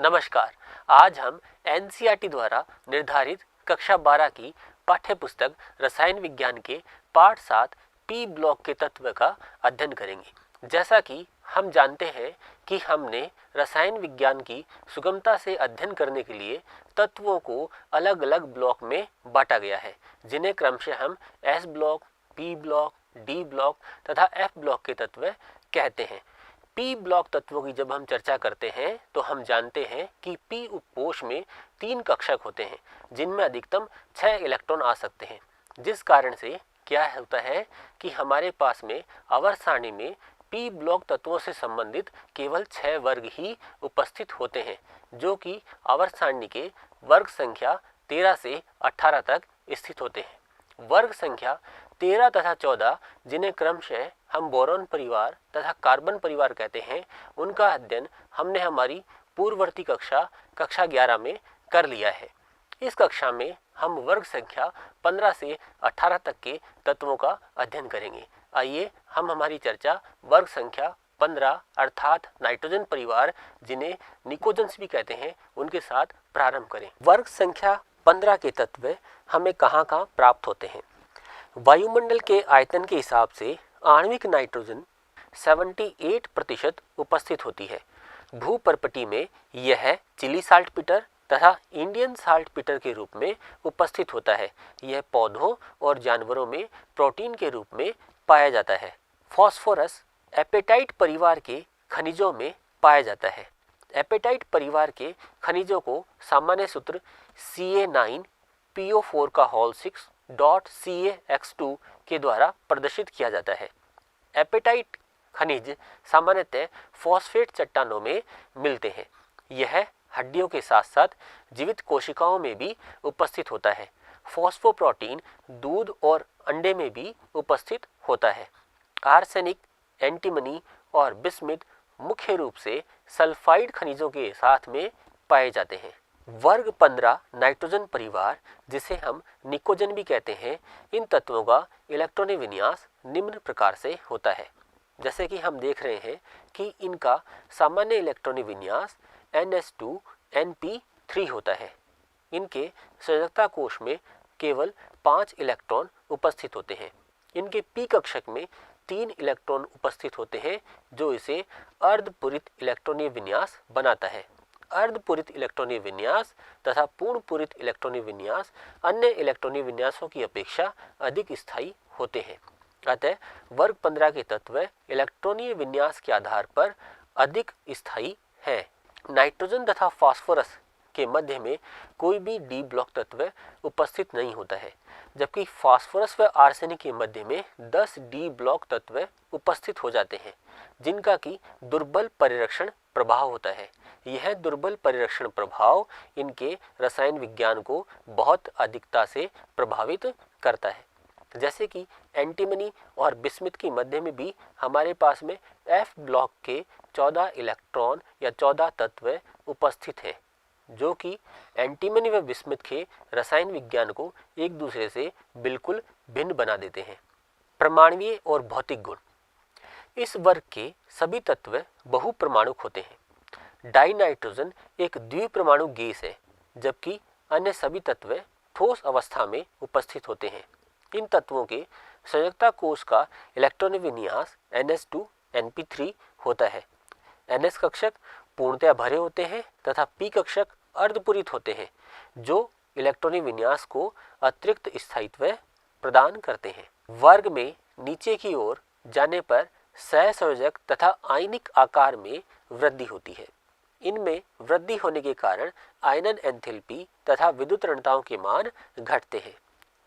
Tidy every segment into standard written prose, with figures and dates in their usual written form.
नमस्कार। आज हम एनसीईआरटी द्वारा निर्धारित कक्षा 12 की पाठ्य पुस्तक रसायन विज्ञान के पाठ 7 पी ब्लॉक के तत्व का अध्ययन करेंगे। जैसा कि हम जानते हैं कि हमने रसायन विज्ञान की सुगमता से अध्ययन करने के लिए तत्वों को अलग अलग ब्लॉक में बांटा गया है, जिन्हें क्रमशः हम S block, P block, D block तथा एफ ब्लॉक के तत्व कहते हैं। पी ब्लॉक तत्वों की जब हम चर्चा करते हैं तो हम जानते हैं कि पी उपकोष में 3 कक्षक होते हैं, जिनमें अधिकतम 6 इलेक्ट्रॉन आ सकते हैं। जिस कारण से क्या होता है कि हमारे पास में आवर्त सारणी में पी ब्लॉक तत्वों से संबंधित केवल 6 वर्ग ही उपस्थित होते हैं, जो कि आवर्त सारणी के वर्ग संख्या 13 से 18 तक स्थित होते हैं। वर्ग संख्या 13 तथा 14, जिन्हें क्रमशः हम बोरॉन परिवार तथा कार्बन परिवार कहते हैं, उनका अध्ययन हमने हमारी पूर्ववर्ती कक्षा 11 में कर लिया है। इस कक्षा में हम वर्ग संख्या 15 से 18 तक के तत्वों का अध्ययन करेंगे। आइए हम हमारी चर्चा वर्ग संख्या 15 अर्थात नाइट्रोजन परिवार, जिन्हें निकोजेंस भी कहते हैं, उनके साथ प्रारंभ करें। वर्ग संख्या 15 के तत्व हमें कहाँ प्राप्त होते हैं? वायुमंडल के आयतन के हिसाब से आणविक नाइट्रोजन 78% उपस्थित होती है। भूपर्पटी में यह चिली साल्टपीटर तथा इंडियन साल्टपीटर के रूप में उपस्थित होता है। यह पौधों और जानवरों में प्रोटीन के रूप में पाया जाता है। फास्फोरस एपेटाइट परिवार के खनिजों में पाया जाता है। एपेटाइट परिवार के खनिजों को सामान्य सूत्र Ca9PO4 6.CaX2 के द्वारा प्रदर्शित किया जाता है। एपेटाइट खनिज सामान्यतः फॉस्फेट चट्टानों में मिलते हैं। यह हड्डियों के साथ साथ जीवित कोशिकाओं में भी उपस्थित होता है। फॉस्फोप्रोटीन दूध और अंडे में भी उपस्थित होता है। आर्सेनिक, एंटीमनी और बिस्मिथ मुख्य रूप से सल्फाइड खनिजों के साथ में पाए जाते हैं। वर्ग 15 नाइट्रोजन परिवार, जिसे हम निकोजन भी कहते हैं, इन तत्वों का इलेक्ट्रॉनिक विन्यास निम्न प्रकार से होता है। जैसे कि हम देख रहे हैं कि इनका सामान्य इलेक्ट्रॉनिक विन्यास NS2Np3 होता है। इनके संयोजकता कोश में केवल 5 इलेक्ट्रॉन उपस्थित होते हैं। इनके पी कक्षक में 3 इलेक्ट्रॉन उपस्थित होते हैं, जो इसे अर्धपूरित इलेक्ट्रॉनिक विन्यास बनाता है। अर्धपूरित इलेक्ट्रॉनिक विन्यास तथा पूर्ण पूरित इलेक्ट्रॉनिक विन्यास अन्य इलेक्ट्रॉनिक विन्यासों की अपेक्षा अधिक स्थायी होते हैं। अतः वर्ग 15 के तत्व इलेक्ट्रॉनिक विन्यास के आधार पर अधिक स्थायी हैं। नाइट्रोजन तथा फास्फोरस के मध्य में कोई भी डी ब्लॉक तत्व उपस्थित नहीं होता है, जबकि फास्फोरस व आर्सेनिक के मध्य में 10 डी ब्लॉक तत्व उपस्थित हो जाते हैं, जिनका की दुर्बल परिरक्षण प्रभाव होता है। यह दुर्बल परिरक्षण प्रभाव इनके रसायन विज्ञान को बहुत अधिकता से प्रभावित करता है। जैसे कि एंटीमनी और बिस्मिथ के मध्य में भी हमारे पास में एफ ब्लॉक के 14 इलेक्ट्रॉन या 14 तत्व उपस्थित हैं, जो कि एंटीमनी व बिस्मिथ के रसायन विज्ञान को एक दूसरे से बिल्कुल भिन्न बना देते हैं। परमाणुीय और भौतिक गुण। इस वर्ग के सभी तत्व बहुपरमाणुक होते हैं। डाइनाइट्रोजन एक द्विपरमाणु गैस है, जबकि अन्य सभी तत्व ठोस अवस्था में उपस्थित होते हैं। इन तत्वों के संयोजकता कोश का इलेक्ट्रॉनिक विन्यास NS2Np3 होता है। NS कक्षक पूर्णतया भरे होते हैं तथा P कक्षक अर्धपूरित होते हैं, जो इलेक्ट्रॉनिक विन्यास को अतिरिक्त स्थायित्व प्रदान करते हैं। वर्ग में नीचे की ओर जाने पर सहसंयोजक तथा आयनिक आकार में वृद्धि होती है। इनमें वृद्धि होने के कारण आयनन एंथैल्पी तथा विद्युत ऋणताओं के मान घटते हैं।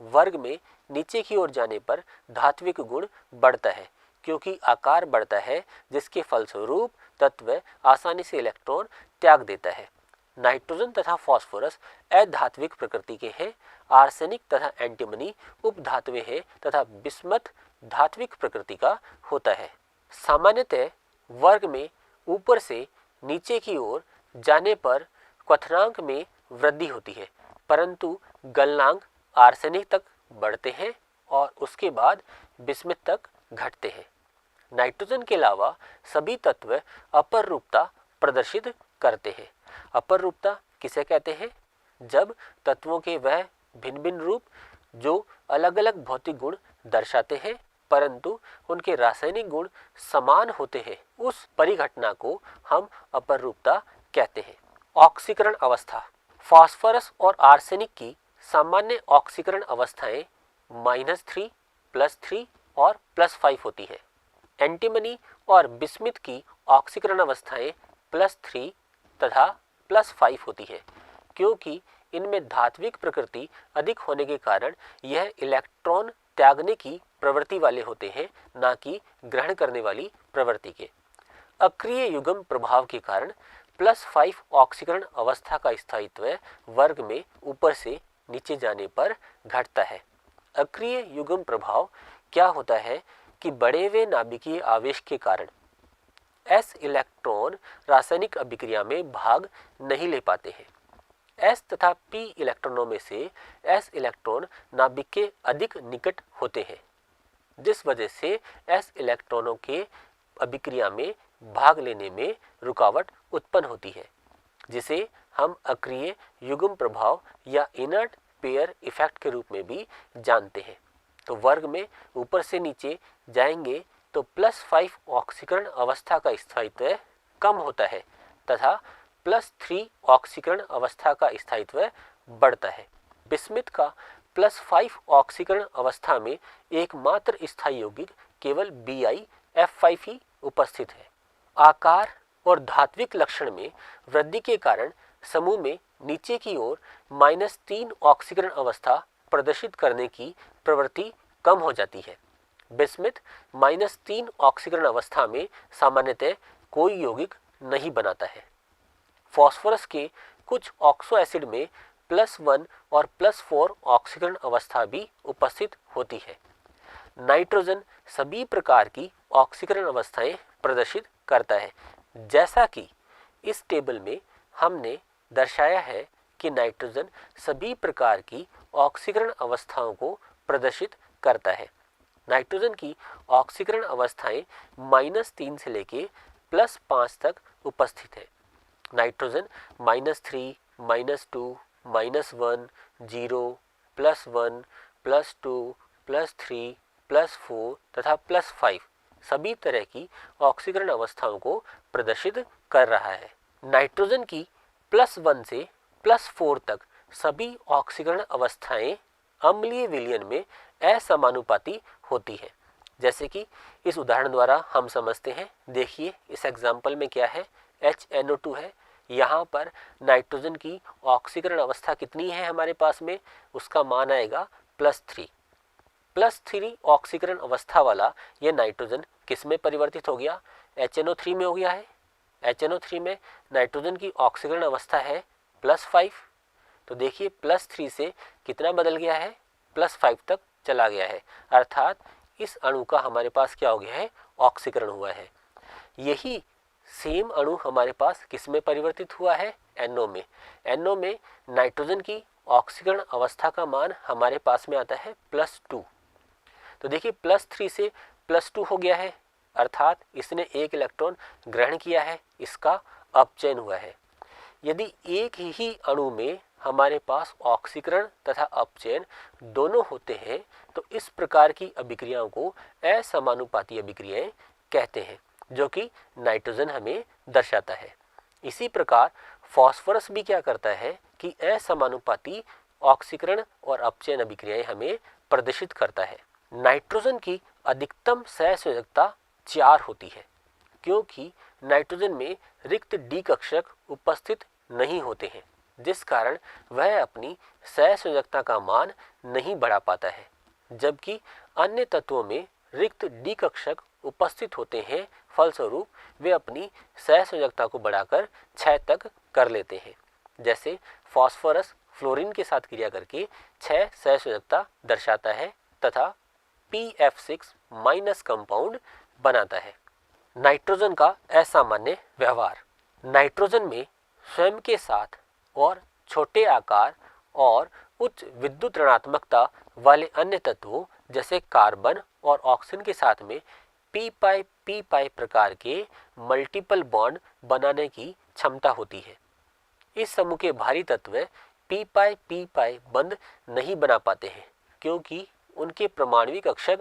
वर्ग में नीचे की ओर जाने पर धात्विक गुण बढ़ता है, क्योंकि आकार बढ़ता है, जिसके फलस्वरूप तत्व आसानी से इलेक्ट्रॉन त्याग देता है। नाइट्रोजन तथा फास्फोरस अधात्विक प्रकृति के हैं। आर्सेनिक तथा एंटीमनी उपधातुएं हैं तथा बिस्मथ धात्विक प्रकृति का होता है। सामान्यतः वर्ग में ऊपर से नीचे की ओर जाने पर क्वथनांक में वृद्धि होती है, परंतु गलनांक आर्सेनिक तक बढ़ते हैं और उसके बाद बिस्मिथ तक घटते हैं। नाइट्रोजन के अलावा सभी तत्व अपरूपता प्रदर्शित करते हैं। अपर रूपता किसे कहते हैं? जब तत्वों के वह भिन्न भिन्न रूप जो अलग अलग भौतिक गुण दर्शाते हैं परंतु उनके रासायनिक गुण समान होते हैं, उस परिघटना को हम अपर रूपता कहते हैं। ऑक्सीकरण अवस्था। फास्फोरस और आर्सेनिक की सामान्य ऑक्सीकरण अवस्थाएं -3, +3 और +5 होती है। एंटीमनी और बिस्मिथ की ऑक्सीकरण अवस्थाएं +3 तथा +5 होती है, क्योंकि इनमें धात्विक प्रकृति अधिक होने के कारण यह इलेक्ट्रॉन त्यागने की प्रवृत्ति वाले होते हैं, ना कि ग्रहण करने वाली प्रवृत्ति के। अक्रिय युग्म प्रभाव के कारण +5 ऑक्सीकरण अवस्था का स्थायित्व वर्ग में ऊपर से नीचे जाने पर घटता है। अक्रिय युग्म प्रभाव क्या होता है कि बढ़े हुए नाभिकीय आवेश के कारण s इलेक्ट्रॉन रासायनिक अभिक्रिया में भाग नहीं ले पाते हैं। s तथा p इलेक्ट्रॉनों में से s इलेक्ट्रॉन नाभिक के अधिक निकट होते हैं, जिस वजह से s इलेक्ट्रॉनों के अभिक्रिया में भाग लेने में रुकावट उत्पन्न होती है, जिसे हम अक्रिय युग्म प्रभाव या इनर्ट पेयर इफेक्ट के रूप में भी जानते हैं। तो वर्ग में ऊपर से नीचे जाएंगे तो +5 ऑक्सीकरण अवस्था का स्थायित्व कम होता है तथा +3 ऑक्सीकरण अवस्था का स्थायित्व बढ़ता है। बिस्मिथ का +5 ऑक्सीकरण अवस्था में एकमात्र स्थायी यौगिक केवल BiF5 ही उपस्थित है। आकार और धात्विक लक्षण में वृद्धि के कारण समूह में नीचे की ओर -3 ऑक्सीकरण अवस्था प्रदर्शित करने की प्रवृत्ति कम हो जाती है। बिस्मिथ -3 ऑक्सीकरण अवस्था में सामान्यतः कोई यौगिक नहीं बनाता है। फास्फोरस के कुछ ऑक्सो एसिड में +1 और +4 ऑक्सीकरण अवस्था भी उपस्थित होती है। नाइट्रोजन सभी प्रकार की ऑक्सीकरण अवस्थाएं प्रदर्शित करता है। जैसा कि इस टेबल में हमने दर्शाया है कि नाइट्रोजन सभी प्रकार की ऑक्सीकरण अवस्थाओं को प्रदर्शित करता है। नाइट्रोजन की ऑक्सीकरण अवस्थाएं -3 से लेके +5 तक उपस्थित है। नाइट्रोजन -3, -2, -1, 0, +1, +2, +3, +4 तथा +5 सभी तरह की ऑक्सीकरण अवस्थाओं को प्रदर्शित कर रहा है। नाइट्रोजन की +1 से +4 तक सभी ऑक्सीकरण अवस्थाएं अम्लीय विलयन में असमानुपाती होती है। जैसे कि इस उदाहरण द्वारा हम समझते हैं। देखिए इस एग्जाम्पल में क्या है, HNO2 है। यहाँ पर नाइट्रोजन की ऑक्सीकरण अवस्था कितनी है हमारे पास में, उसका मान आएगा +3। +3 ऑक्सीकरण अवस्था वाला ये नाइट्रोजन किस में परिवर्तित हो गया, HNO3 में हो गया है। HNO3 में नाइट्रोजन की ऑक्सीकरण अवस्था है +5। तो देखिए +3 से कितना बदल गया है, +5 तक चला गया है, अर्थात इस अणु का हमारे पास क्या हो गया है, ऑक्सीकरण हुआ है। यही सेम अणु हमारे पास किस में परिवर्तित हुआ है, NO में। NO में नाइट्रोजन की ऑक्सीकरण अवस्था का मान हमारे पास में आता है +2। तो देखिए +3 से +2 हो गया है, अर्थात इसने एक इलेक्ट्रॉन ग्रहण किया है, इसका अपचयन हुआ है। यदि एक ही अणु में हमारे पास ऑक्सीकरण तथा अपचयन दोनों होते हैं तो इस प्रकार की अभिक्रियाओं को असमानुपाती अभिक्रियाएं कहते हैं, जो कि नाइट्रोजन हमें दर्शाता है। इसी प्रकार फास्फोरस भी क्या करता है कि असमानुपाती ऑक्सीकरण और अपचयन अभिक्रियाएं हमें प्रदर्शित करता है। नाइट्रोजन की अधिकतम सहसंयोजकता 4 होती है, क्योंकि नाइट्रोजन में रिक्त डी कक्षक उपस्थित नहीं होते हैं, जिस कारण वह अपनी सहसंयोजकता का मान नहीं बढ़ा पाता है। जबकि अन्य तत्वों में रिक्त डी कक्षक उपस्थित होते हैं, फलस्वरूप वे अपनी सहसंयोजकता को बढ़ाकर 6 तक कर लेते हैं। जैसे फास्फोरस फ्लोरीन के साथ क्रिया करके 6 सहसंयोजकता दर्शाता है तथा PF6- कंपाउंड बनाता है। नाइट्रोजन का असामान्य व्यवहार। नाइट्रोजन में स्वयं के साथ और छोटे आकार और उच्च विद्युत ऋणात्मकता वाले अन्य तत्वों जैसे कार्बन और ऑक्सीजन के साथ में p-p प्रकार के मल्टीपल बॉन्ड बनाने की क्षमता होती है। इस समूह के भारी तत्व पी पाई बंध नहीं बना पाते हैं क्योंकि उनके परमाणविक कक्षक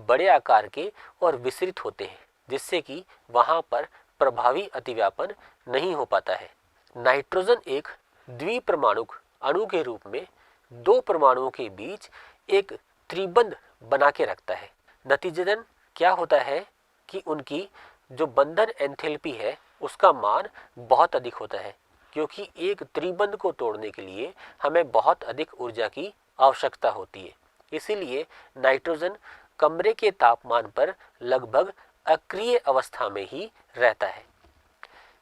बड़े आकार के और विस्तृत होते हैं, जिससे कि वहां पर प्रभावी अतिव्यापन नहीं हो पाता है। नाइट्रोजन एक द्विपरमाणुक अणु के रूप में दो परमाणुओं के बीच एक त्रिबंध बना के रखता है। नतीजतन क्या होता है कि उनकी जो बंधन एंथैल्पी है उसका मान बहुत अधिक होता है, क्योंकि एक त्रिबंध को तोड़ने के लिए हमें बहुत अधिक ऊर्जा की आवश्यकता होती है। इसीलिए नाइट्रोजन कमरे के तापमान पर लगभग अक्रिय अवस्था में ही रहता है,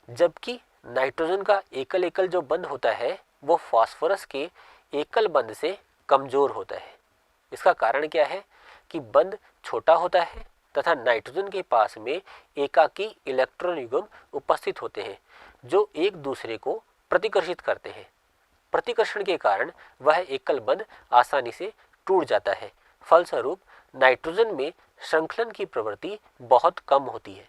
जबकि नाइट्रोजन का एकल एकल जो बंध होता है वो फास्फोरस के एकल बंध से कमजोर होता है। इसका कारण क्या है कि बंध छोटा होता है तथा नाइट्रोजन के पास में एकाकी इलेक्ट्रॉन युग्म उपस्थित होते हैं जो एक दूसरे को प्रतिकर्षित करते हैं। प्रतिकर्षण के कारण वह एकल बंध आसानी से टूट जाता है। फलस्वरूप नाइट्रोजन में श्रृंखलन की प्रवृत्ति बहुत कम होती है,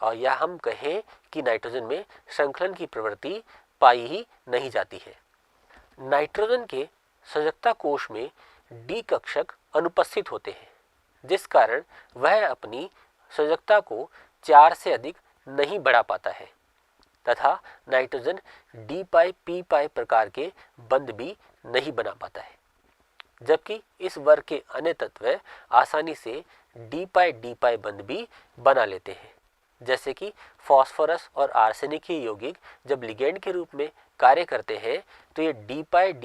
और या हम कहें कि नाइट्रोजन में श्रृंखलन की प्रवृत्ति पाई ही नहीं जाती है। नाइट्रोजन के सजगता कोश में डी कक्षक अनुपस्थित होते हैं, जिस कारण वह अपनी सजगता को 4 से अधिक नहीं बढ़ा पाता है तथा नाइट्रोजन डी पी प्रकार के बंध भी नहीं बना पाता है, जबकि इस वर्ग के अन्य तत्व आसानी से डी पाई बंध भी बना लेते हैं। जैसे कि फास्फोरस और आर्सेनिक के यौगिक जब लिगेंड के रूप में कार्य करते हैं तो ये डी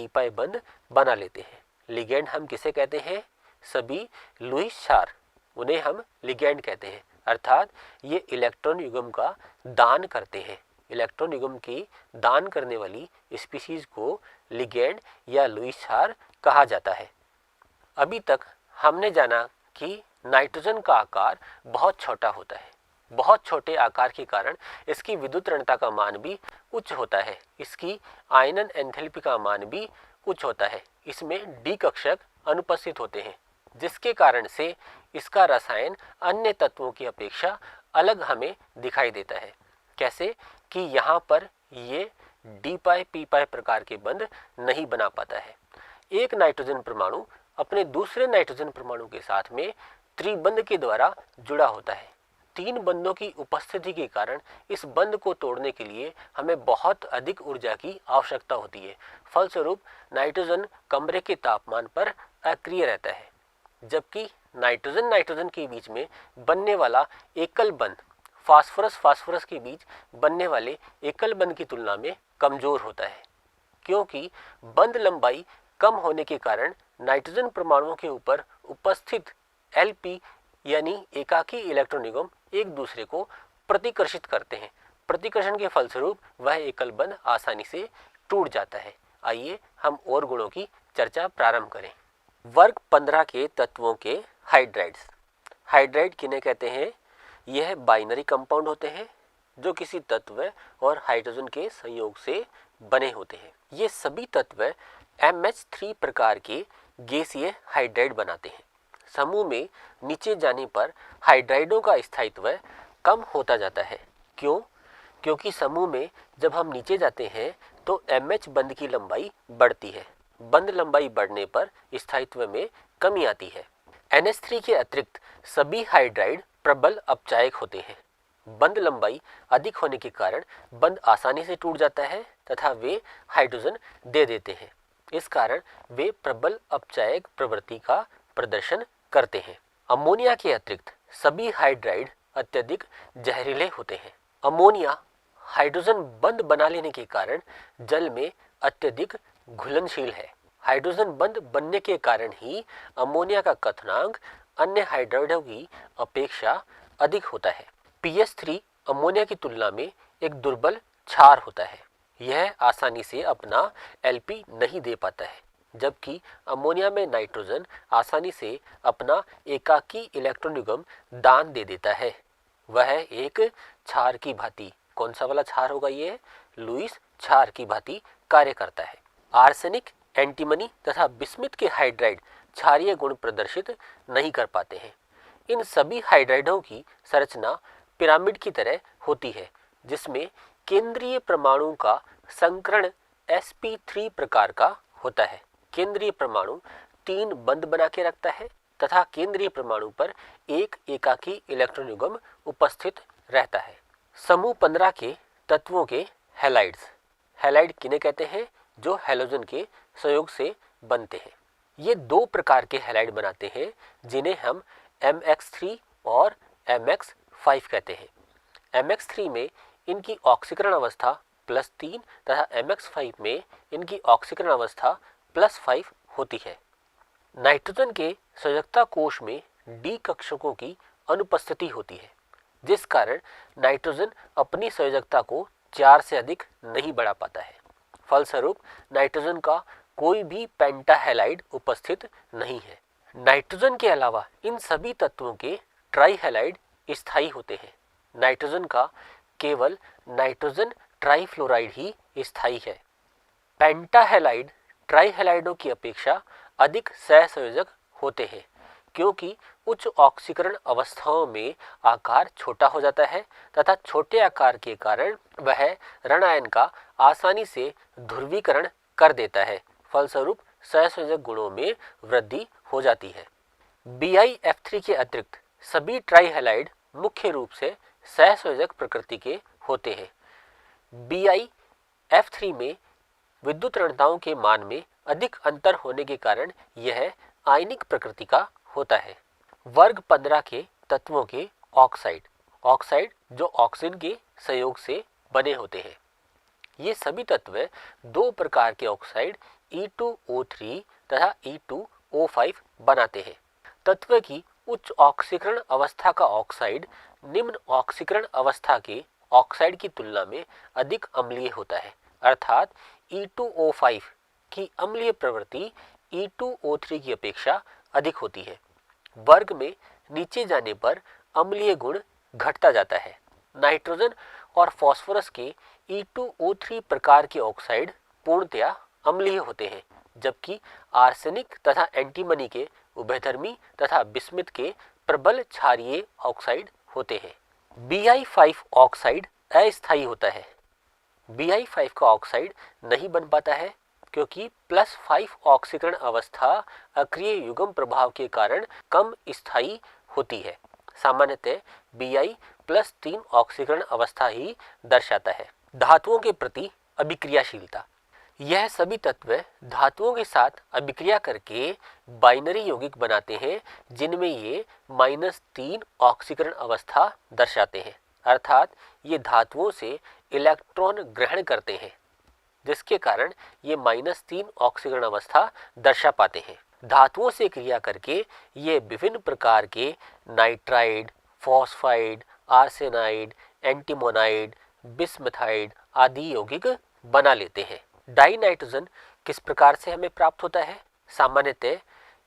पाई बंध बना लेते हैं। लिगेंड हम किसे कहते हैं? सभी लुईस क्षार, उन्हें हम लिगेंड कहते हैं, अर्थात ये इलेक्ट्रॉन युग्म का दान करते हैं। इलेक्ट्रॉन युग्म की दान करने वाली स्पीशीज को लिगेंड या लुईस क्षार कहा जाता है। अभी तक हमने जाना कि नाइट्रोजन का आकार बहुत छोटा होता है। बहुत छोटे आकार के कारण इसकी विद्युत ऋणता का मान भी उच्च होता है। इसकी आयनन एंथैल्पी का मान भी उच्च होता है। इसमें डी कक्षक अनुपस्थित होते हैं, जिसके कारण से इसका रसायन अन्य तत्वों की अपेक्षा अलग हमें दिखाई देता है। कैसे कि यहाँ पर ये डी पी प्रकार के बंध नहीं बना पाता है। एक नाइट्रोजन परमाणु अपने दूसरे नाइट्रोजन परमाणु के साथ में त्रिबंध के द्वारा जुड़ा होता है। 3 बंधों की उपस्थिति के कारण इस बंध को तोड़ने के लिए हमें बहुत अधिक ऊर्जा की आवश्यकता होती है। फलस्वरूप नाइट्रोजन कमरे के तापमान पर अक्रिय रहता है, जबकि नाइट्रोजन के बीच में बनने वाला एकल बंध फास्फोरस के बीच बनने वाले एकल बंध की तुलना में कमजोर होता है, क्योंकि बंध लंबाई कम होने के कारण नाइट्रोजन परमाणुओं के ऊपर उपस्थित एलपी यानी एकाकी इलेक्ट्रॉन युग्म एक दूसरे को प्रतिकर्षित करते हैं। प्रतिकर्षण के फलस्वरूप वह एकल बंध आसानी से टूट जाता है। आइए हम और गुणों की चर्चा प्रारंभ करें। वर्ग 15 के तत्वों के हाइड्राइड्स। हाइड्राइड किन्हें कहते हैं? यह बाइनरी कंपाउंड होते हैं जो किसी तत्व और हाइड्रोजन के संयोग से बने होते हैं। ये सभी तत्व MH3 प्रकार के गैसीय हाइड्राइड बनाते हैं। समूह में नीचे जाने पर हाइड्राइडों का स्थायित्व कम होता जाता है। क्यों? क्योंकि समूह में जब हम नीचे जाते हैं तो MH बंध की लंबाई बढ़ती है। बंध लंबाई बढ़ने पर स्थायित्व में कमी आती है। NH3 के अतिरिक्त सभी हाइड्राइड प्रबल अपचायक होते हैं। बंध लंबाई अधिक होने के कारण बंध आसानी से टूट जाता है तथा वे हाइड्रोजन दे देते हैं। इस कारण वे प्रबल अपचायक प्रवृत्ति का प्रदर्शन करते हैं। अमोनिया के अतिरिक्त सभी हाइड्राइड अत्यधिक जहरीले होते हैं। अमोनिया हाइड्रोजन बंध बना लेने के कारण जल में अत्यधिक घुलनशील है। हाइड्रोजन बंध बनने के कारण ही अमोनिया का कथनांक अन्य हाइड्राइडों की अपेक्षा अधिक होता है। PS3 अमोनिया की तुलना में एक दुर्बल क्षार होता है। यह आसानी से अपना LP नहीं दे पाता है, जबकि अमोनिया में नाइट्रोजन आसानी से अपना एकाकी इलेक्ट्रॉन युग्म दान दे देता है। वह एक क्षार की भांति, कौन सा वाला क्षार होगा? ये लुईस क्षार की भांति कार्य करता है। आर्सेनिक, एंटीमनी तथा बिस्मिथ के हाइड्राइड क्षारीय गुण प्रदर्शित नहीं कर पाते हैं। इन सभी हाइड्राइडों की संरचना पिरामिड की तरह होती है, जिसमें केंद्रीय परमाणु का संकरण sp3 प्रकार का होता है। केंद्रीय परमाणु 3 बंध बना के रखता है तथा केंद्रीय परमाणु पर एक एकाकी इलेक्ट्रॉन युग्म उपस्थित रहता है। समूह 15 के तत्वों के हैलाइड्स। हैलाइड किन्हें कहते हैं? जो हैलोजन के संयोग से बनते हैं। ये 2 प्रकार के हैलाइड बनाते हैं जिन्हें हम MX3 और MX5 कहते हैं। MX3 में इनकी ऑक्सीकरण अवस्था +3 तथा MX5 में इनकी ऑक्सीकरण अवस्था +5 होती है। नाइट्रोजन के संयोजकता कोश में डी कक्षकों की अनुपस्थिति होती है, जिस कारण नाइट्रोजन अपनी संयोजकता को 4 से अधिक नहीं बढ़ा पाता है। फलस्वरूप नाइट्रोजन का कोई भी पेंटाहैलाइड उपस्थित नहीं है। नाइट्रोजन के अलावा इन सभी तत्वों के ट्राईहैलाइड स्थायी होते हैं। नाइट्रोजन का केवल नाइट्रोजन ट्राईफ्लोराइड ही स्थायी है। पेंटाहैलाइड ट्राईहैलाइडों की अपेक्षा अधिक सहसंयोजक होते हैं, क्योंकि उच्च ऑक्सीकरण अवस्थाओं में आकार छोटा हो जाता है तथा छोटे आकार के कारण वह ऋण आयन का आसानी से ध्रुवीकरण कर देता है। फलस्वरूप सहसंयोजक गुणों में वृद्धि हो जाती है। BiF3 के अतिरिक्त सभी ट्राईहैलाइड मुख्य रूप से सहसंयोजक प्रकृति के होते हैं। BiF3 में विद्युत ऋणताओं के मान में अधिक अंतर होने के कारण यह आयनिक प्रकृति का होता है। वर्ग 15 के तत्वों के ऑक्साइड। ऑक्साइड जो ऑक्सीजन के संयोग से बने होते हैं। ये सभी तत्व 2 प्रकार के ऑक्साइड E2O3 तथा E2O5 बनाते हैं। तत्व की उच्च ऑक्सीकरण अवस्था का ऑक्साइड निम्न ऑक्सीकरण अवस्था के ऑक्साइड की तुलना में अधिक अम्लीय होता है, अर्थात E2O5 की अम्लीय प्रवृत्ति E2O3 की अपेक्षा अधिक होती है। वर्ग में नीचे जाने पर अम्लीय गुण घटता जाता है। नाइट्रोजन और फास्फोरस के E2O3 प्रकार के ऑक्साइड पूर्णतया अम्लीय होते हैं, जबकि आर्सेनिक तथा एंटीमनी के उभयधर्मी तथा बिस्मिथ के प्रबल क्षारीय ऑक्साइड होते हैं। Bi5 ऑक्साइड अस्थायी होता है। Bi5 का ऑक्साइड नहीं बन पाता है क्योंकि +5 ऑक्सीकरण अवस्था अक्रिय युग्म प्रभाव के कारण कम स्थायी होती है। सामान्यतः Bi +3 ऑक्सीकरण अवस्था ही दर्शाता है। धातुओं के प्रति अभिक्रियाशीलता। यह सभी तत्व धातुओं के साथ अभिक्रिया करके बाइनरी यौगिक बनाते हैं, जिनमें ये -3 ऑक्सीकरण अवस्था दर्शाते हैं, अर्थात ये धातुओं से इलेक्ट्रॉन ग्रहण करते हैं, जिसके कारण ये -3 ऑक्सीकरण अवस्था दर्शा पाते हैं। धातुओं से क्रिया करके ये विभिन्न प्रकार के नाइट्राइड, फॉस्फाइड, आर्सेनाइड, एंटीमोनाइड, बिस्मथाइड आदि यौगिक बना लेते हैं। डाइनाइट्रोजन किस प्रकार से हमें प्राप्त होता है? सामान्यतः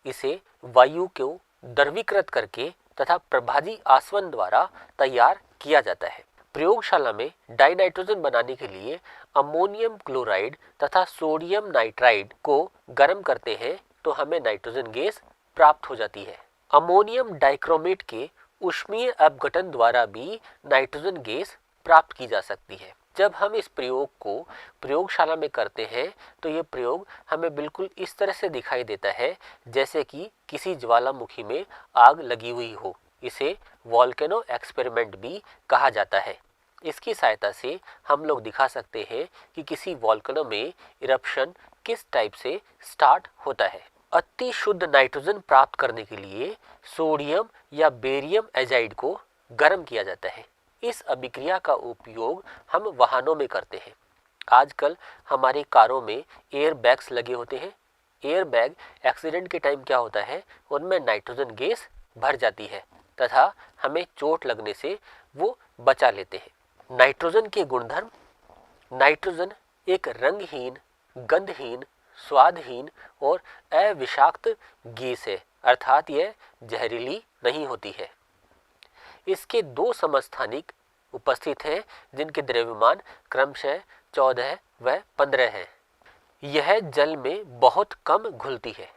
इसे वायु को द्रवीकृत करके तथा प्रभाजी आसवन द्वारा तैयार किया जाता है। प्रयोगशाला में डाइनाइट्रोजन बनाने के लिए अमोनियम क्लोराइड तथा सोडियम नाइट्राइड को गर्म करते हैं तो हमें नाइट्रोजन गैस प्राप्त हो जाती है। अमोनियम डाइक्रोमेट के ऊष्मीय अपघटन द्वारा भी नाइट्रोजन गैस प्राप्त की जा सकती है। जब हम इस प्रयोग को प्रयोगशाला में करते हैं तो ये प्रयोग हमें बिल्कुल इस तरह से दिखाई देता है जैसे कि किसी ज्वालामुखी में आग लगी हुई हो। इसे वोल्केनो एक्सपेरिमेंट भी कहा जाता है। इसकी सहायता से हम लोग दिखा सकते हैं कि किसी वोल्केनो में इरप्शन किस टाइप से स्टार्ट होता है। अति शुद्ध नाइट्रोजन प्राप्त करने के लिए सोडियम या बेरियम एजाइड को गर्म किया जाता है। इस अभिक्रिया का उपयोग हम वाहनों में करते हैं। आजकल हमारी कारों में एयर बैग्स लगे होते हैं। एयर बैग एक्सीडेंट के टाइम क्या होता है, उनमें नाइट्रोजन गैस भर जाती है तथा हमें चोट लगने से वो बचा लेते हैं। नाइट्रोजन के गुणधर्म। नाइट्रोजन एक रंगहीन, गंधहीन, स्वादहीन और अविषाक्त गैस है, अर्थात यह जहरीली नहीं होती है। इसके 2 समस्थानिक उपस्थित हैं जिनके द्रव्यमान क्रमशः 14 व 15 हैं। यह जल में बहुत कम घुलती है।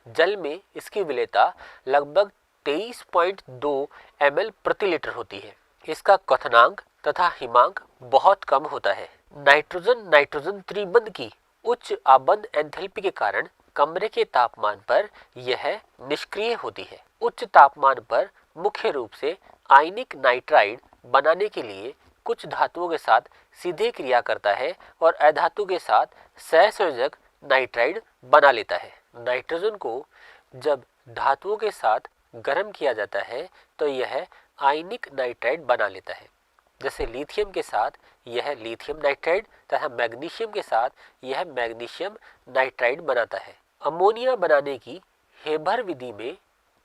जल में इसकी विलेयता लगभग 23.2 ml प्रति लीटर होती है। इसका क्वथनांक तथा हिमांक बहुत कम होता है। नाइट्रोजन नाइट्रोजन त्रिबंध की उच्च आबंध एंथैल्पी के कारण कमरे के तापमान पर यह निष्क्रिय होती है। उच्च तापमान पर मुख्य रूप से आयनिक नाइट्राइड बनाने के लिए कुछ धातुओं के साथ सीधे क्रिया करता है और अधातु के साथ सहसंयोजक नाइट्राइड बना लेता है। नाइट्रोजन को जब धातुओं के साथ गर्म किया जाता है तो यह आयनिक नाइट्राइड बना लेता है। जैसे लिथियम के साथ यह लिथियम नाइट्राइड तथा मैग्नीशियम के साथ यह मैग्नीशियम नाइट्राइड बनाता है। अमोनिया बनाने की हेबर विधि में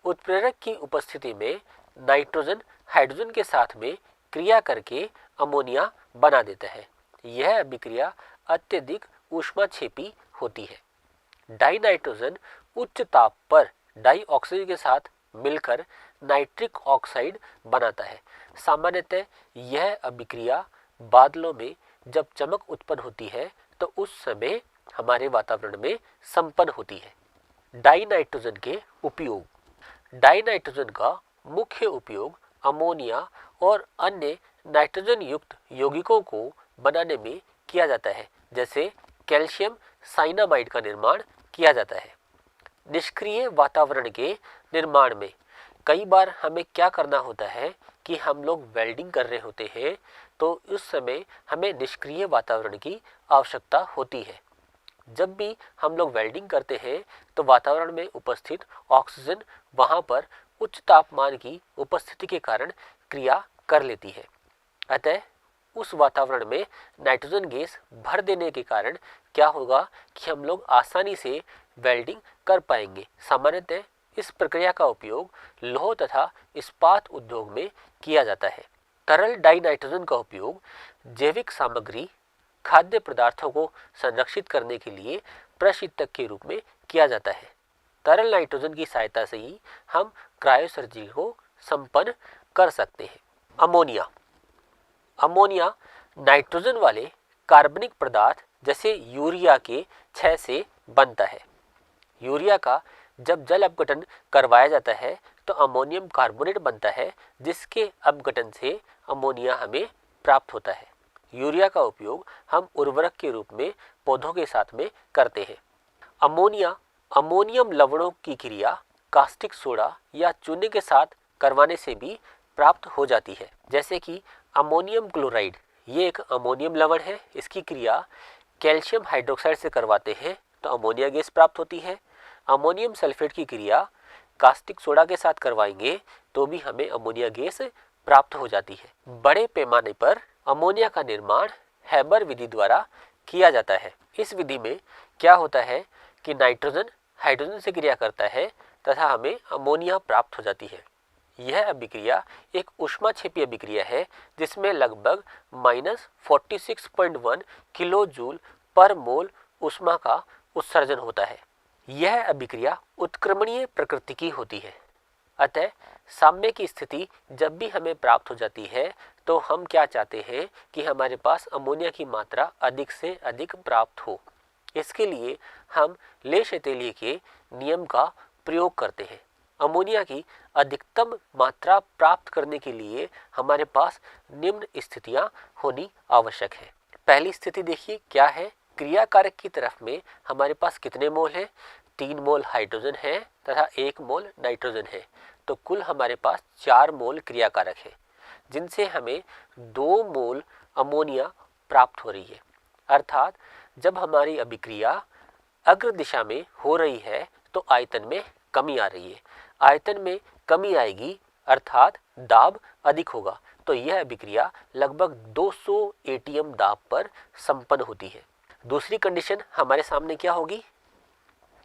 उत्प्रेरक की उपस्थिति में नाइट्रोजन हाइड्रोजन के साथ में क्रिया करके अमोनिया बना देता है। यह अभिक्रिया अत्यधिक ऊष्माक्षेपी होती है। डाई नाइट्रोजन उच्च ताप पर डाई ऑक्सीजन के साथ मिलकर नाइट्रिक ऑक्साइड बनाता है। सामान्यतः यह अभिक्रिया बादलों में जब चमक उत्पन्न होती है तो उस समय हमारे वातावरण में संपन्न होती है। डाई नाइट्रोजन के उपयोग। डाई नाइट्रोजन का मुख्य उपयोग अमोनिया और अन्य नाइट्रोजन युक्त यौगिकों को बनाने में किया जाता है। जैसे कैल्शियम साइनामाइड का निर्माण किया जाता है। निष्क्रिय वातावरण के निर्माण में कई बार हमें क्या करना होता है कि हम लोग वेल्डिंग कर रहे होते हैं तो उस समय हमें निष्क्रिय वातावरण की आवश्यकता होती है। जब भी हम लोग वेल्डिंग करते हैं तो वातावरण में उपस्थित ऑक्सीजन वहां पर उच्च तापमान की उपस्थिति के कारण क्रिया कर लेती है। अतः उस वातावरण में नाइट्रोजन गैस भर देने के कारण क्या होगा कि हम लोग आसानी से वेल्डिंग कर पाएंगे। सामान्यतः इस प्रक्रिया का उपयोग लौह तथा इस्पात उद्योग में किया जाता है। तरल डाई नाइट्रोजन का उपयोग जैविक सामग्री खाद्य पदार्थों को संरक्षित करने के लिए प्रशीतक के रूप में किया जाता है। तरल नाइट्रोजन की सहायता से ही हम क्रायोसर्जी को संपन्न कर सकते हैं। अमोनिया। अमोनिया नाइट्रोजन वाले कार्बनिक पदार्थ जैसे यूरिया के क्षय से बनता है। यूरिया का जब जल अपघटन करवाया जाता है तो अमोनियम कार्बोनेट बनता है, जिसके अपघटन से अमोनिया हमें प्राप्त होता है। यूरिया का उपयोग हम उर्वरक के रूप में पौधों के साथ में करते हैं। अमोनिया अमोनियम लवणों की क्रिया कास्टिक सोडा या चूने के साथ करवाने से भी प्राप्त हो जाती है। जैसे कि अमोनियम क्लोराइड, ये एक अमोनियम लवण है। इसकी क्रिया कैल्शियम हाइड्रोक्साइड से करवाते हैं तो अमोनिया गैस प्राप्त होती है। अमोनियम सल्फेट की क्रिया कास्टिक सोडा के साथ करवाएंगे तो भी हमें अमोनिया गैस प्राप्त हो जाती है। बड़े पैमाने पर अमोनिया का निर्माण हेबर विधि द्वारा किया जाता है। इस विधि में क्या होता है कि नाइट्रोजन हाइड्रोजन से क्रिया करता है तथा हमें अमोनिया प्राप्त हो जाती है। यह अभिक्रिया एक ऊष्माक्षेपी अभिक्रिया है जिसमें लगभग -46.1 किलो जूल पर मोल ऊष्मा का उत्सर्जन होता है। यह अभिक्रिया उत्क्रमणीय प्रकृति की होती है। अतः साम्य की स्थिति जब भी हमें प्राप्त हो जाती है तो हम क्या चाहते हैं कि हमारे पास अमोनिया की मात्रा अधिक से अधिक प्राप्त हो। इसके लिए हम ले-शैतेलिय के नियम का प्रयोग करते हैं। अमोनिया की अधिकतम मात्रा प्राप्त करने के लिए हमारे पास निम्न स्थितियां होनी आवश्यक है। पहली स्थिति देखिए क्या है। क्रिया कारक की तरफ में हमारे पास कितने मोल हैं? 3 मोल हाइड्रोजन है तथा 1 मोल नाइट्रोजन है। तो कुल हमारे पास 4 मोल क्रिया कारक है जिनसे हमें 2 मोल अमोनिया प्राप्त हो रही है। अर्थात जब हमारी अभिक्रिया अग्र दिशा में हो रही है तो आयतन में कमी आ रही है। आयतन में कमी आएगी अर्थात दाब अधिक होगा तो यह अभिक्रिया लगभग 200 एटीएम दाब पर संपन्न होती है। दूसरी कंडीशन हमारे सामने क्या होगी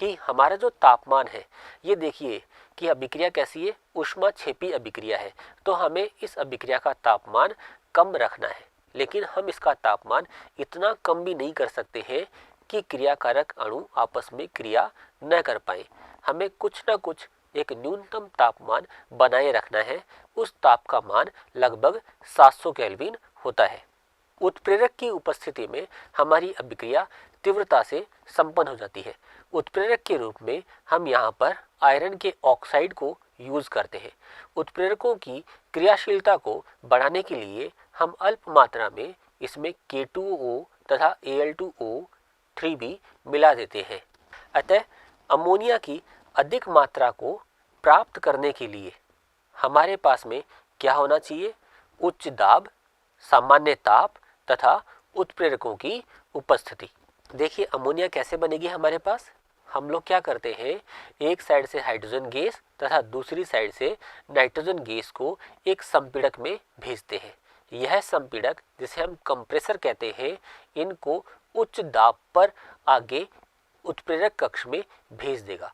कि हमारा जो तापमान है, ये देखिए कि अभिक्रिया कैसी है, ऊष्माक्षेपी अभिक्रिया है तो हमें इस अभिक्रिया का तापमान कम रखना है। लेकिन हम इसका तापमान इतना कम भी नहीं कर सकते हैं कि क्रियाकारक अणु आपस में क्रिया न कर पाए। हमें कुछ ना कुछ एक न्यूनतम तापमान बनाए रखना है। उस ताप का मान लगभग 700 केल्विन होता है। उत्प्रेरक की उपस्थिति में हमारी अभिक्रिया तीव्रता से संपन्न हो जाती है। उत्प्रेरक के रूप में हम यहाँ पर आयरन के ऑक्साइड को यूज करते हैं। उत्प्रेरकों की क्रियाशीलता को बढ़ाने के लिए हम अल्प मात्रा में इसमें K2O तथा Al2O3 भी मिला देते हैं। अतः अमोनिया की अधिक मात्रा को प्राप्त करने के लिए हमारे पास में क्या होना चाहिए? उच्च दाब, सामान्य ताप तथा उत्प्रेरकों की उपस्थिति। देखिए अमोनिया कैसे बनेगी हमारे पास। हम लोग क्या करते हैं, एक साइड से हाइड्रोजन गैस तथा दूसरी साइड से नाइट्रोजन गैस को एक संपीड़क में भेजते हैं। यह संपीड़क, जिसे हम कंप्रेसर कहते हैं, इनको उच्च दाब पर आगे उत्प्रेरक कक्ष में भेज देगा।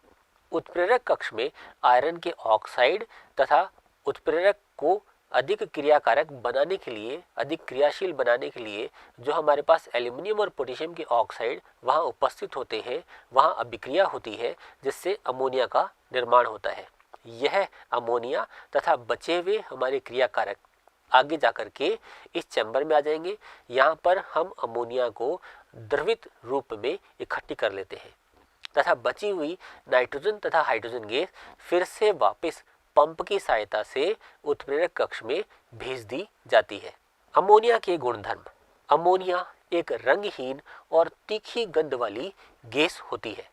उत्प्रेरक कक्ष में आयरन के ऑक्साइड तथा उत्प्रेरक को अधिक क्रियाकारक बनाने के लिए, अधिक क्रियाशील बनाने के लिए जो हमारे पास एल्यूमिनियम और पोटेशियम के ऑक्साइड वहाँ उपस्थित होते हैं, वहाँ अभिक्रिया होती है जिससे अमोनिया का निर्माण होता है। यह अमोनिया तथा बचे हुए हमारे क्रियाकारक आगे जाकर के इस चैम्बर में आ जाएंगे। यहाँ पर हम अमोनिया को द्रवित रूप में इकट्ठी कर लेते हैं तथा बची हुई नाइट्रोजन तथा हाइड्रोजन गैस फिर से वापस पंप की सहायता से उत्प्रेरक कक्ष में भेज दी जाती है। अमोनिया के गुणधर्म। अमोनिया एक रंगहीन और तीखी गंध वाली गैस होती है।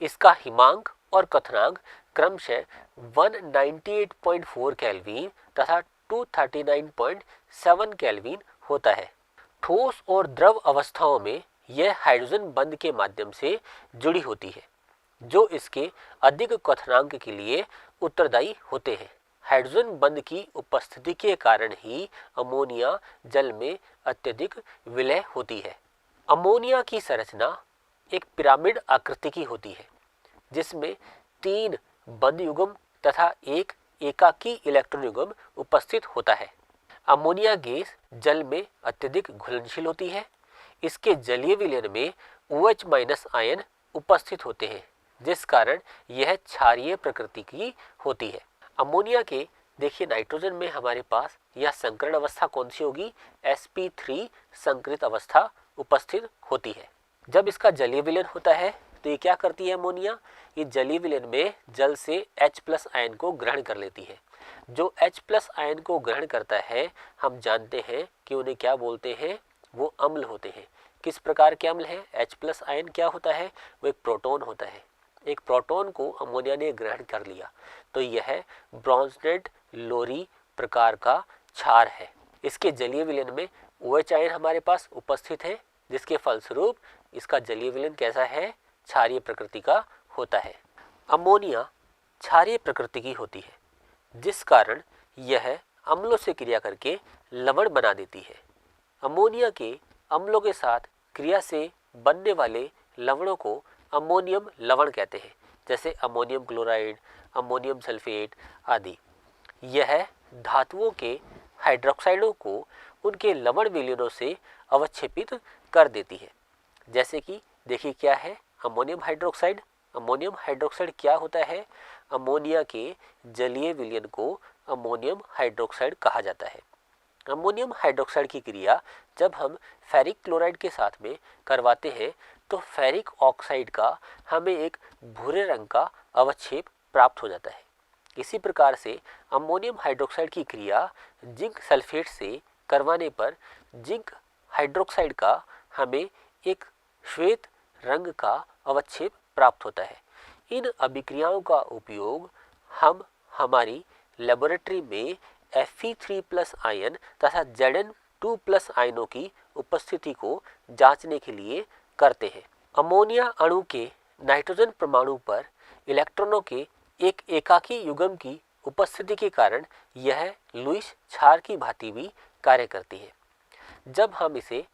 इसका हिमांक और कथनांक क्रमशः 198.4 केल्विन तथा 239.7 केल्विन होता है। ठोस और द्रव अवस्थाओं में यह हाइड्रोजन बंध के माध्यम से जुड़ी होती है, जो इसके अधिक कथनांक के लिए उत्तरदायी होते हैं। हाइड्रोजन बंध की उपस्थिति के कारण ही अमोनिया जल में अत्यधिक विलय होती है। अमोनिया की संरचना एक पिरामिड आकृति की होती है, जिसमें 3 बंध युग्म तथा एक एकाकी इलेक्ट्रॉन युग्म उपस्थित होता है। अमोनिया गैस जल में अत्यधिक घुलनशील होती है। इसके जलीय विलयन में OH- आयन उपस्थित होते हैं, जिस कारण यह क्षारीय प्रकृति की होती है। अमोनिया के देखिए नाइट्रोजन में हमारे पास यह संकरण अवस्था कौन सी होगी? sp3 संकरित अवस्था उपस्थित होती है। जब इसका जलीय विलयन होता है तो ये क्या करती है अमोनिया? ये जलीय विलयन में जल से H+ आयन को ग्रहण कर लेती है। जो H+ आयन को ग्रहण करता है, हम जानते हैं कि उन्हें क्या बोलते हैं? वो अम्ल होते हैं। किस प्रकार के अम्ल हैं? H+ आयन क्या होता है? वो एक प्रोटॉन होता है। एक प्रोटॉन को अमोनिया ने ग्रहण कर लिया तो यह ब्रॉन्जनेट लोरी प्रकार का क्षार है। इसके जलीय विलयन में OH आयन हमारे पास उपस्थित है, जिसके फलस्वरूप इसका जलीय विलयन कैसा है? क्षारीय प्रकृति का होता है। अमोनिया क्षारीय प्रकृति की होती है, जिस कारण यह अम्लों से क्रिया करके लवण बना देती है। अमोनिया के अम्लों के साथ क्रिया से बनने वाले लवणों को अमोनियम लवण कहते हैं, जैसे अमोनियम क्लोराइड, अमोनियम सल्फेट आदि। यह धातुओं के हाइड्रोक्साइडों को उनके लवण विलयनों से अवक्षेपित कर देती है। जैसे कि देखिए क्या है अमोनियम हाइड्रोक्साइड। अमोनियम हाइड्रोक्साइड क्या होता है? अमोनिया के जलीय विलयन को अमोनियम हाइड्रोक्साइड कहा जाता है। अमोनियम हाइड्रोक्साइड की क्रिया जब हम फेरिक क्लोराइड के साथ में करवाते हैं तो फेरिक ऑक्साइड का हमें एक भूरे रंग का अवक्षेप प्राप्त हो जाता है। इसी प्रकार से अमोनियम हाइड्रोक्साइड की क्रिया जिंक सल्फेट से करवाने पर जिंक हाइड्रोक्साइड का हमें एक श्वेत रंग का अवक्षेप प्राप्त होता है। इन अभिक्रियाओं का उपयोग हम हमारी लेबोरेटरी में Fe3+ आयन तथा Zn2+ आयनों की उपस्थिति को जांचने के लिए करते हैं। अमोनिया अणु के नाइट्रोजन परमाणु पर इलेक्ट्रॉनों के एक एकाकी युग्म की उपस्थिति के कारण यह लुईस क्षार की भांति भी कार्य करती है। जब हम इसे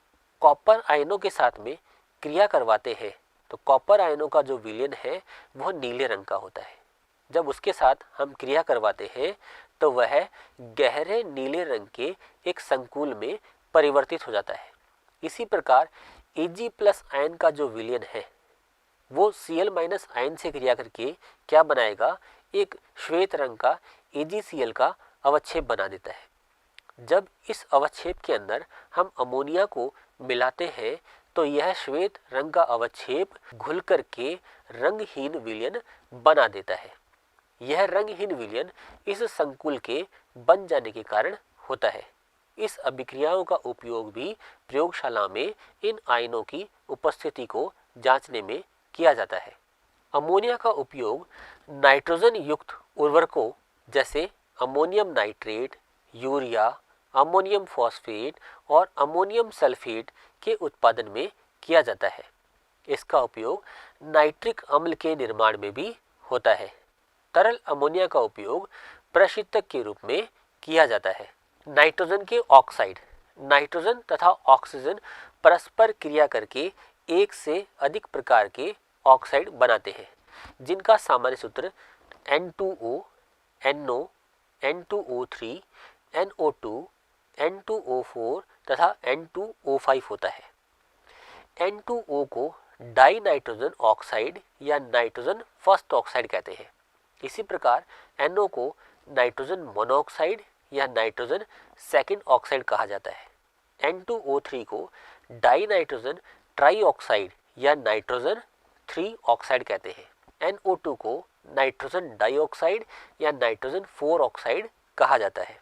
कॉपर आयनों के साथ में क्रिया करवाते हैं तो कॉपर आयनों का जो विलयन है वह नीले रंग का होता है। जब उसके साथ हम क्रिया करवाते हैं तो वह गहरे नीले रंग के एक संकुल में परिवर्तित हो जाता है। इसी प्रकार Ag+ आयन का जो विलयन है वो Cl- आयन से क्रिया करके क्या बनाएगा? एक श्वेत रंग का AgCl का अवक्षेप बना देता है। जब इस अवक्षेप के अंदर हम अमोनिया को मिलाते हैं तो यह श्वेत रंग का अवक्षेप घुल करके रंगहीन विलयन बना देता है। यह रंगहीन विलयन इस संकुल के बन जाने के कारण होता है। इस अभिक्रियाओं का उपयोग भी प्रयोगशाला में इन आयनों की उपस्थिति को जांचने में किया जाता है। अमोनिया का उपयोग नाइट्रोजन युक्त उर्वरकों जैसे ammonium nitrate, urea, ammonium phosphate और अमोनियम सल्फेट के उत्पादन में किया जाता है। इसका उपयोग नाइट्रिक अम्ल के निर्माण में भी होता है। तरल अमोनिया का उपयोग प्रशीतक के रूप में किया जाता है। नाइट्रोजन के ऑक्साइड। नाइट्रोजन तथा ऑक्सीजन परस्पर क्रिया करके एक से अधिक प्रकार के ऑक्साइड बनाते हैं, जिनका सामान्य सूत्र N2O, NO, N2O3, NO2, N2O4 तथा N2O5 होता है। N2O को डाई नाइट्रोजन ऑक्साइड या नाइट्रोजन फर्स्ट ऑक्साइड कहते हैं। इसी प्रकार NO को नाइट्रोजन मोनोऑक्साइड या नाइट्रोजन सेकंड ऑक्साइड कहा जाता है। N2O3 को डाई नाइट्रोजन ट्राई ऑक्साइड या नाइट्रोजन 3 ऑक्साइड कहते हैं। NO2 को नाइट्रोजन डाइऑक्साइड या नाइट्रोजन 4 ऑक्साइड कहा जाता है।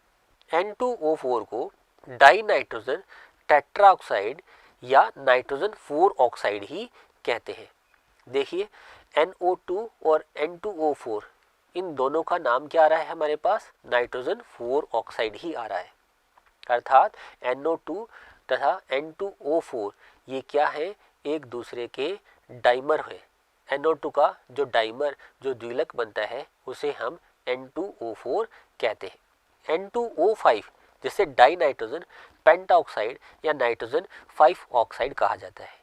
N2O4 को डाई नाइट्रोजन टेट्रा ऑक्साइड या नाइट्रोजन 4 ऑक्साइड ही कहते हैं। देखिए NO2 और N2O4 इन दोनों का नाम क्या आ रहा है हमारे पास? नाइट्रोजन 4 ऑक्साइड ही आ रहा है। अर्थात NO2 तथा N2O4 ये क्या है? एक दूसरे के डाइमर है। NO2 का जो डाइमर जो द्विलक बनता है उसे हम N2O4 कहते हैं। N2O5 जिसे डाई नाइट्रोजन पेंटाऑक्साइड या नाइट्रोजन 5 ऑक्साइड कहा जाता है।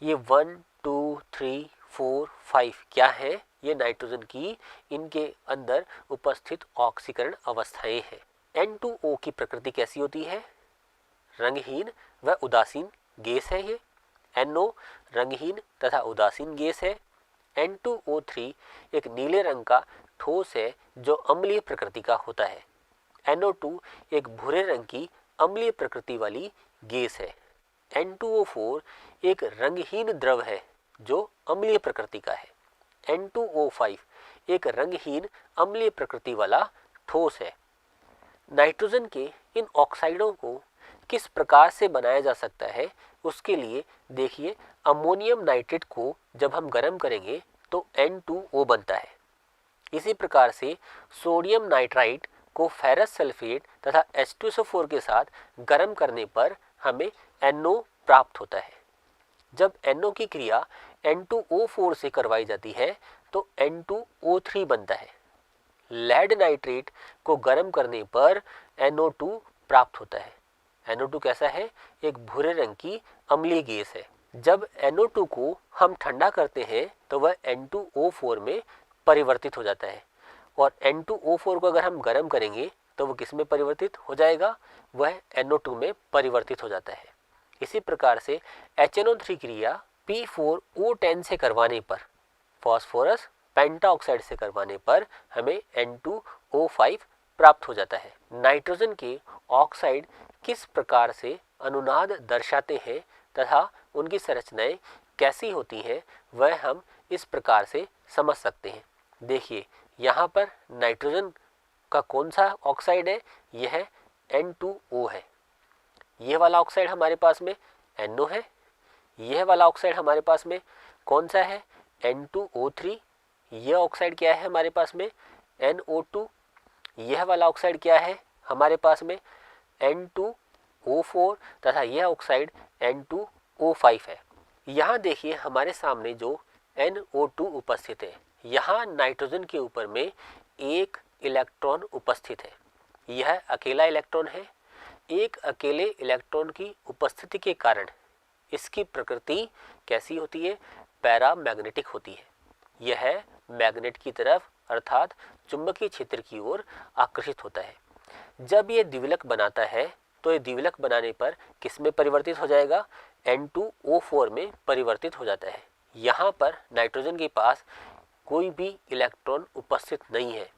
ये 1, 2, 3, 4, 5 क्या है? ये नाइट्रोजन की इनके अंदर उपस्थित ऑक्सीकरण अवस्थाएं हैं। N2O की प्रकृति कैसी होती है? रंगहीन व उदासीन गैस है ये। NO रंगहीन तथा उदासीन गैस है। N2O3 एक नीले रंग का ठोस है जो अम्लीय प्रकृति का होता है। NO2 एक भूरे रंग की अम्लीय प्रकृति वाली गैस है। N2O4 एक रंगहीन द्रव है जो अम्लीय प्रकृति का है। N2O5 एक रंगहीन अम्लीय प्रकृति वाला ठोस है। नाइट्रोजन के इन ऑक्साइडों को किस प्रकार से बनाया जा सकता है उसके लिए देखिए, अमोनियम नाइट्रेट को जब हम गर्म करेंगे तो N2O बनता है। इसी प्रकार से सोडियम नाइट्राइट को फेरस सल्फेट तथा H2SO4 के साथ गर्म करने पर हमें NO प्राप्त होता है। जब NO की क्रिया N2O4 से करवाई जाती है तो N2O3 बनता है। लेड नाइट्रेट को गर्म करने पर NO2 प्राप्त होता है। NO2 कैसा है? एक भूरे रंग की अम्लीय गैस है। जब NO2 को हम ठंडा करते हैं तो वह N2O4 में परिवर्तित हो जाता है और N2O4 को अगर हम गर्म करेंगे तो वो किस में परिवर्तित हो जाएगा? वह NO2 में परिवर्तित हो जाता है। इसी प्रकार से HNO3 क्रिया P4O10 से करवाने पर, फास्फोरस पेंटाऑक्साइड से करवाने पर हमें N2O5 प्राप्त हो जाता है। नाइट्रोजन के ऑक्साइड किस प्रकार से अनुनाद दर्शाते हैं तथा उनकी संरचनाएं कैसी होती हैं वह हम इस प्रकार से समझ सकते हैं। देखिए यहाँ पर नाइट्रोजन का कौन सा ऑक्साइड है? यह N2O है। यह वाला ऑक्साइड हमारे पास में NO है। यह वाला ऑक्साइड हमारे पास में कौन सा है? N2O3। यह ऑक्साइड क्या है हमारे पास में? NO2। यह वाला ऑक्साइड क्या है हमारे पास में? N2O4 तथा यह ऑक्साइड N2O5 है। यहाँ देखिए हमारे सामने जो NO2 उपस्थित है, यहाँ नाइट्रोजन के ऊपर में एक इलेक्ट्रॉन उपस्थित है। यह अकेला इलेक्ट्रॉन है। एक अकेले इलेक्ट्रॉन की उपस्थिति के कारण इसकी प्रकृति कैसी होती है? पैरामैग्नेटिक होती है। यह मैग्नेट की तरफ अर्थात चुंबकीय क्षेत्र की ओर आकर्षित होता है। जब यह द्विविलक बनाता है तो यह द्विविलक बनाने पर किस में परिवर्तित हो जाएगा? N2O4 में परिवर्तित हो जाता है। यहाँ पर नाइट्रोजन के पास कोई भी इलेक्ट्रॉन उपस्थित नहीं है,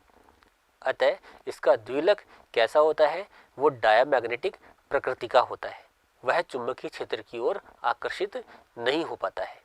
अतः इसका द्विविलक कैसा होता है? वो डायमैग्नेटिक प्रकृति का होता है। वह चुंबकीय क्षेत्र की ओर आकर्षित नहीं हो पाता है।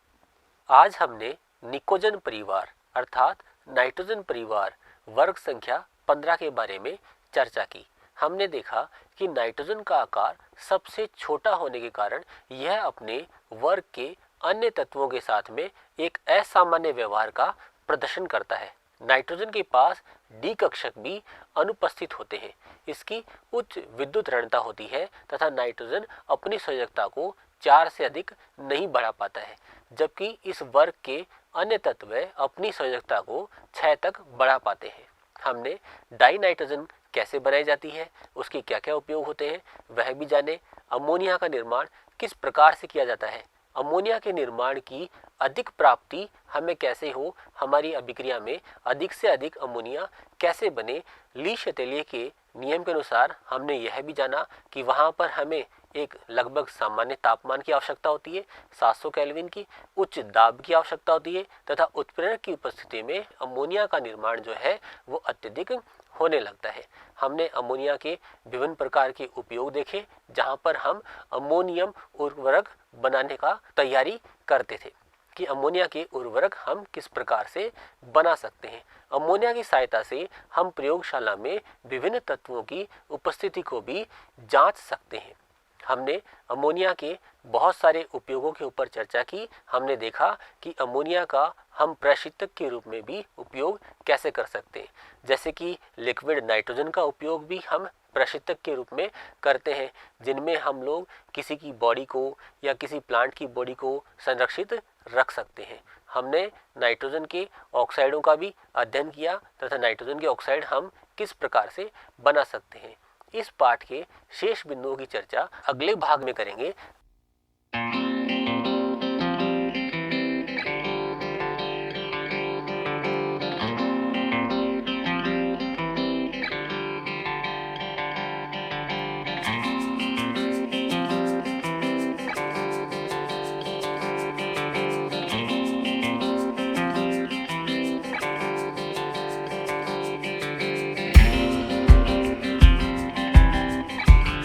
आज हमने निकोजन परिवार अर्थात नाइट्रोजन परिवार वर्ग संख्या 15 के बारे में चर्चा की। हमने देखा कि नाइट्रोजन का आकार सबसे छोटा होने के कारण यह अपने वर्ग के अन्य तत्वों के साथ में एक असामान्य व्यवहार का प्रदर्शन करता है। नाइट्रोजन के पास डी कक्षक भी अनुपस्थित होते हैं। इसकी उच्च विद्युत ऋणता होती है तथा नाइट्रोजन अपनी संयोजकता को 4 से अधिक नहीं बढ़ा पाता है, जबकि इस वर्ग के अन्य तत्व अपनी संयोजकता को 6 तक बढ़ा पाते हैं। हमने डाई नाइट्रोजन कैसे बनाई जाती है, उसके क्या क्या उपयोग होते हैं वह भी जाने। अमोनिया का निर्माण किस प्रकार से किया जाता है, अमोनिया के निर्माण की अधिक प्राप्ति हमें कैसे हो, हमारी अभिक्रिया में अधिक से अधिक अमोनिया कैसे बने। ली शतेलिए के नियम के अनुसार हमने यह भी जाना कि वहाँ पर हमें एक लगभग सामान्य तापमान की आवश्यकता होती है, 700 केल्विन की, उच्च दाब की आवश्यकता होती है तथा उत्प्रेरक की उपस्थिति में अमोनिया का निर्माण जो है वो अत्यधिक होने लगता है। हमने अमोनिया के विभिन्न प्रकार के उपयोग देखे, जहां पर हम अमोनियम उर्वरक बनाने का तैयारी करते थे कि अमोनिया के उर्वरक हम किस प्रकार से बना सकते हैं। अमोनिया की सहायता से हम प्रयोगशाला में विभिन्न तत्वों की उपस्थिति को भी जांच सकते हैं। हमने अमोनिया के बहुत सारे उपयोगों के ऊपर चर्चा की। हमने देखा कि अमोनिया का हम प्रशीतक के रूप में भी उपयोग कैसे कर सकते हैं, जैसे कि लिक्विड नाइट्रोजन का उपयोग भी हम प्रशीतक के रूप में करते हैं, जिनमें हम लोग किसी की बॉडी को या किसी प्लांट की बॉडी को संरक्षित रख सकते हैं। हमने नाइट्रोजन के ऑक्साइडों का भी अध्ययन किया तथा नाइट्रोजन के ऑक्साइड हम किस प्रकार से बना सकते हैं। इस पाठ के शेष बिंदुओं की चर्चा अगले भाग में करेंगे।